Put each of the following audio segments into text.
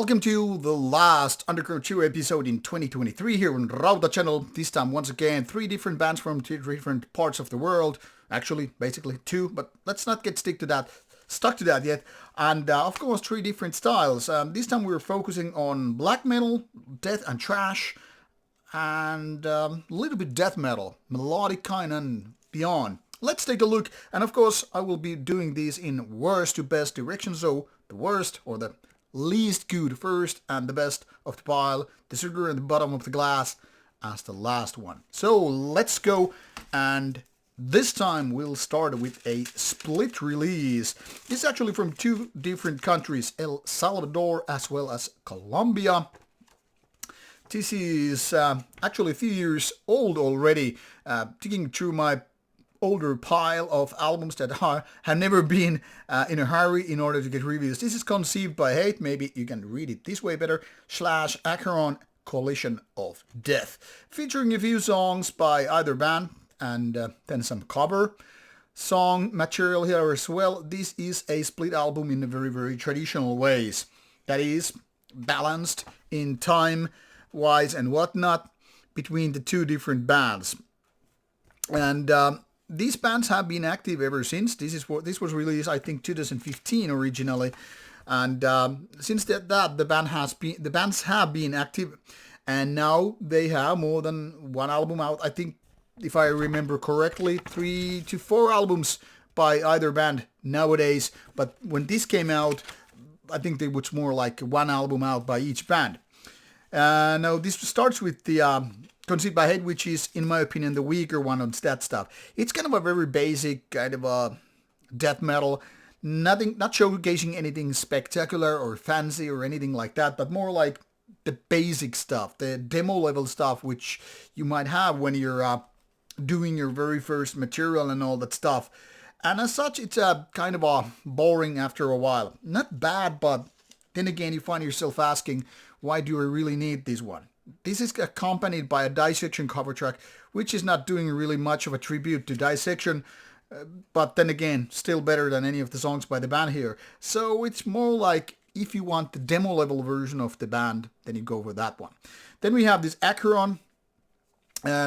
Welcome to the last Underground 2 episode in 2023 here on Rauta channel. This time, once again, 3 different bands from 3 different parts of the world. Actually, basically 2, but let's not get stuck to that yet. And of course, 3 different styles. This time we're focusing on black metal, death and trash, and a little bit death metal, melodic kind and beyond. Let's take a look. And of course, I will be doing these in worst to best direction. So the worst or the least good first and the best of the pile, the sugar at the bottom of the glass as the last one. So let's go, and this time we'll start with a split release. This is actually from 2 different countries, El Salvador as well as Colombia. This is actually a few years old already, digging through my older pile of albums that have never been in a hurry in order to get reviews. This is Conceived by Hate, maybe you can read it this way better, / Akheron Collision of Death, featuring a few songs by either band and then some cover song material here as well. This is a split album in a very, very traditional ways. That is, balanced in time-wise and whatnot between the 2 different bands. And these bands have been active ever since. This was released, I think, 2015 originally, and since that the bands have been active, and now they have more than 1 album out. I think, if I remember correctly, 3 to 4 albums by either band nowadays. But when this came out, I think there was more like 1 album out by each band. Now this starts with the Conceived by Hate, which is, in my opinion, the weaker one on that stuff. It's kind of a very basic kind of a death metal, not showcasing anything spectacular or fancy or anything like that, but more like the basic stuff, the demo level stuff, which you might have when you're doing your very first material and all that stuff. And as such, it's kind of boring after a while. Not bad, but then again, you find yourself asking, why do I really need this one? This is accompanied by a Dissection cover track, which is not doing really much of a tribute to Dissection, but then again, still better than any of the songs by the band here. So it's more like, if you want the demo level version of the band, then you go for that one. Then we have this Akheron,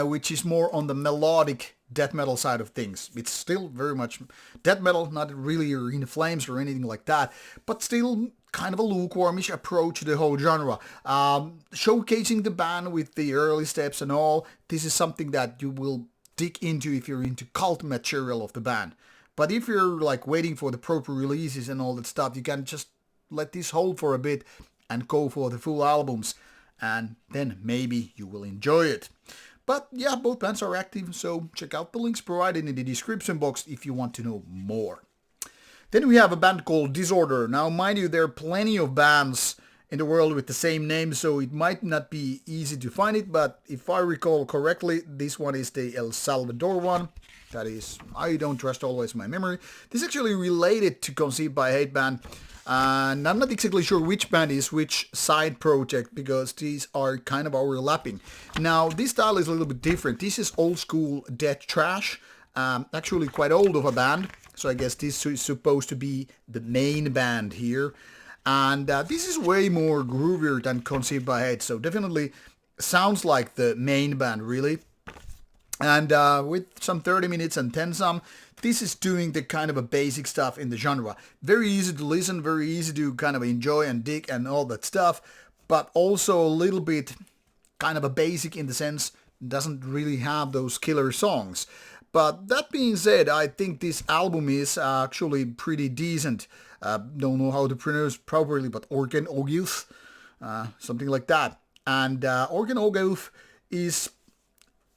which is more on the melodic death metal side of things. It's still very much death metal, not really In Flames or anything like that, but still kind of a lukewarmish approach to the whole genre. Showcasing the band with the early steps and all. This is something that you will dig into if you're into cult material of the band. But if you're like waiting for the proper releases and all that stuff, you can just let this hold for a bit and go for the full albums, and then maybe you will enjoy it. But yeah, both bands are active, so check out the links provided in the description box if you want to know more. Then we have a band called Disorder. Now, mind you, there are plenty of bands in the world with the same name, so it might not be easy to find it, but if I recall correctly, this one is the El Salvador one. That is, I don't trust always my memory. This is actually related to Conceived by Hate band, and I'm not exactly sure which band is which side project, because these are kind of overlapping. Now, this style is a little bit different. This is old school death trash, actually quite old of a band. So I guess this is supposed to be the main band here. And this is way more groovier than Conceived by Hate. So definitely sounds like the main band, really. And with some 30 minutes and 10 some, this is doing the kind of a basic stuff in the genre. Very easy to listen, very easy to kind of enjoy and dig and all that stuff. But also a little bit kind of a basic in the sense, doesn't really have those killer songs. But that being said, I think this album is actually pretty decent. Don't know how to pronounce properly, but Organ Ogilth, something like that. And Organ Ogilth is,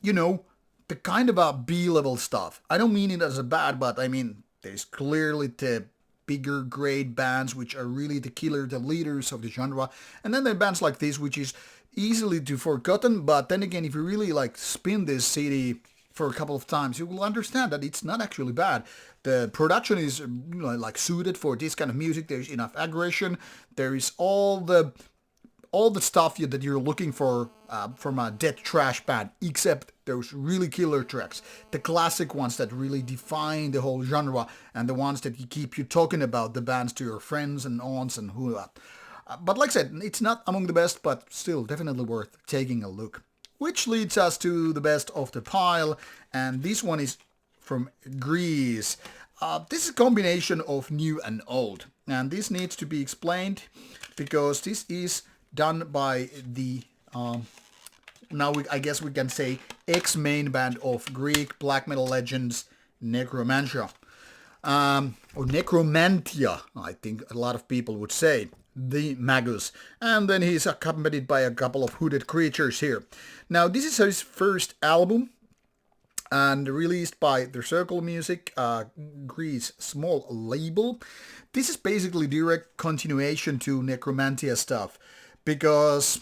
you know, the kind of a B-level stuff. I don't mean it as a bad, but I mean, there's clearly the bigger grade bands, which are really the killer, the leaders of the genre. And then there are bands like this, which is easily to forgotten. But then again, if you really like spin this CD for a couple of times, you will understand that it's not actually bad. The production is, you know, like suited for this kind of music. There's enough aggression. There is all the stuff that you're looking for from a death trash band, except those really killer tracks, the classic ones that really define the whole genre, and the ones that keep you talking about the bands to your friends and aunts and who that. But like I said, it's not among the best, but still definitely worth taking a look. Which leads us to the best of the pile, and this one is from Greece. This is a combination of new and old, and this needs to be explained because this is done by the I guess we can say ex-main band of Greek black metal legends, Necromantia. Or Necromantia, I think a lot of people would say, the Magus. And then he's accompanied by a couple of hooded creatures here. Now, this is his first album, and released by The Circle Music, Greece small label. This is basically direct continuation to Necromantia stuff, because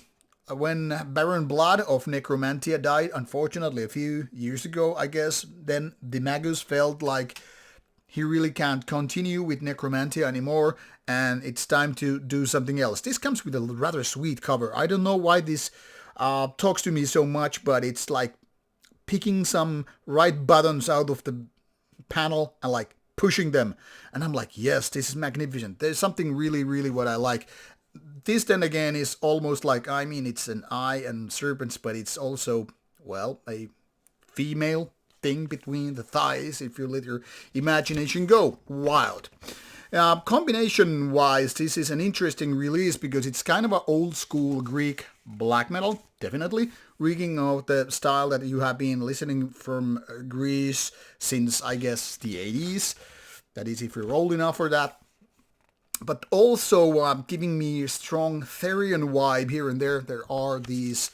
when Baron Blood of Necromantia died, unfortunately a few years ago, I guess, then the Magus felt like he really can't continue with Necromantia anymore, and it's time to do something else. This comes with a rather sweet cover. I don't know why this talks to me so much, but it's like picking some right buttons out of the panel and like pushing them. And I'm like, yes, this is magnificent. There's something really, really what I like. This then again is almost like, I mean, it's an eye and serpents, but it's also, well, a female thing between the thighs, if you let your imagination go wild. Combination wise, this is an interesting release because it's kind of an old school Greek black metal, definitely, rigging of the style that you have been listening from Greece since, I guess, the 80s. That is, if you're old enough for that. But also giving me a strong Therian vibe here and there. There are these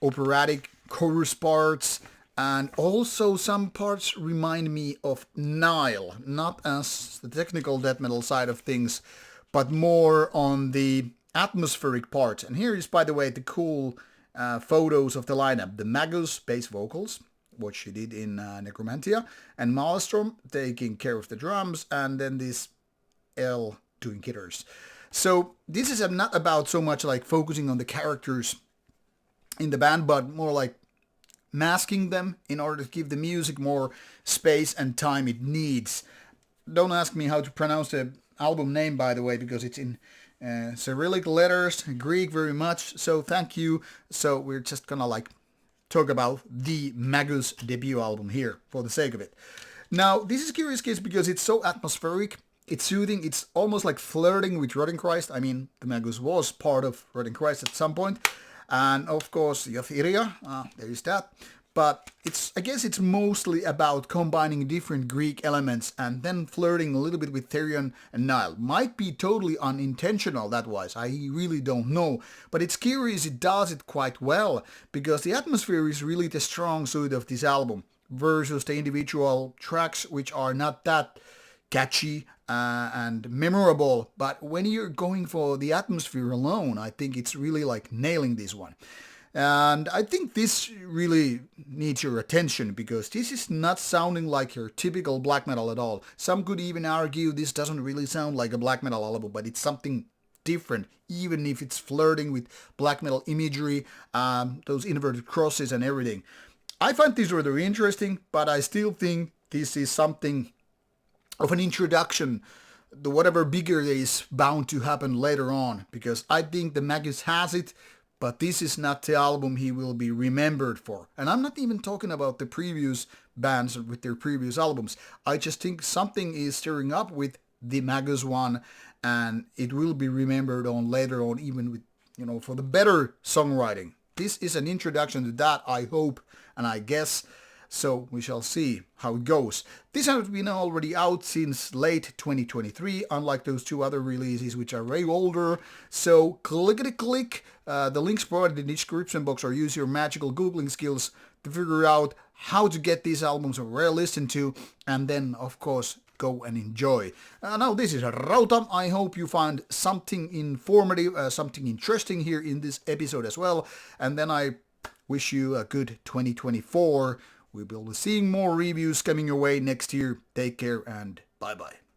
operatic chorus parts, and also some parts remind me of Nile, not as the technical death metal side of things, but more on the atmospheric part. And here is, by the way, the cool photos of the lineup. The Magus bass vocals, what she did in Necromantia, and Maelstrom taking care of the drums, and then this L doing guitars. So this is not about so much like focusing on the characters in the band, but more like masking them in order to give the music more space and time it needs. Don't ask me how to pronounce the album name, by the way, because it's in Cyrillic letters, Greek very much, so thank you. So we're just gonna like talk about the Magus debut album here for the sake of it. Now, this is a curious case because it's so atmospheric, it's soothing, it's almost like flirting with Rotting Christ. I mean, the Magus was part of Rotting Christ at some point. And of course, Euphoria, there is that. But I guess it's mostly about combining different Greek elements and then flirting a little bit with Therion and Nile. Might be totally unintentional that wise, I really don't know. But it's curious, it does it quite well, because the atmosphere is really the strong suit of this album versus the individual tracks, which are not that catchy and memorable. But when you're going for the atmosphere alone, I think it's really like nailing this one. And I think this really needs your attention, because this is not sounding like your typical black metal at all. Some could even argue this doesn't really sound like a black metal album, but it's something different, even if it's flirting with black metal imagery, those inverted crosses and everything. I find this rather interesting, but I still think this is something of an introduction to whatever bigger is bound to happen later on, because I think the Magus has it, but this is not the album he will be remembered for. And I'm not even talking about the previous bands with their previous albums. I just think something is stirring up with the Magus one, and it will be remembered on later on, even with, for the better songwriting. This is an introduction to that, I hope, and I guess. So we shall see how it goes. This has been already out since late 2023, unlike those two other releases, which are way older. So clickety-click, the links provided in the description box, or use your magical Googling skills to figure out how to get these albums or where to listen to, and then, of course, go and enjoy. Now, this is Rauta. I hope you find something informative, something interesting here in this episode as well. And then I wish you a good 2024. We'll be seeing more reviews coming your way next year. Take care and bye-bye.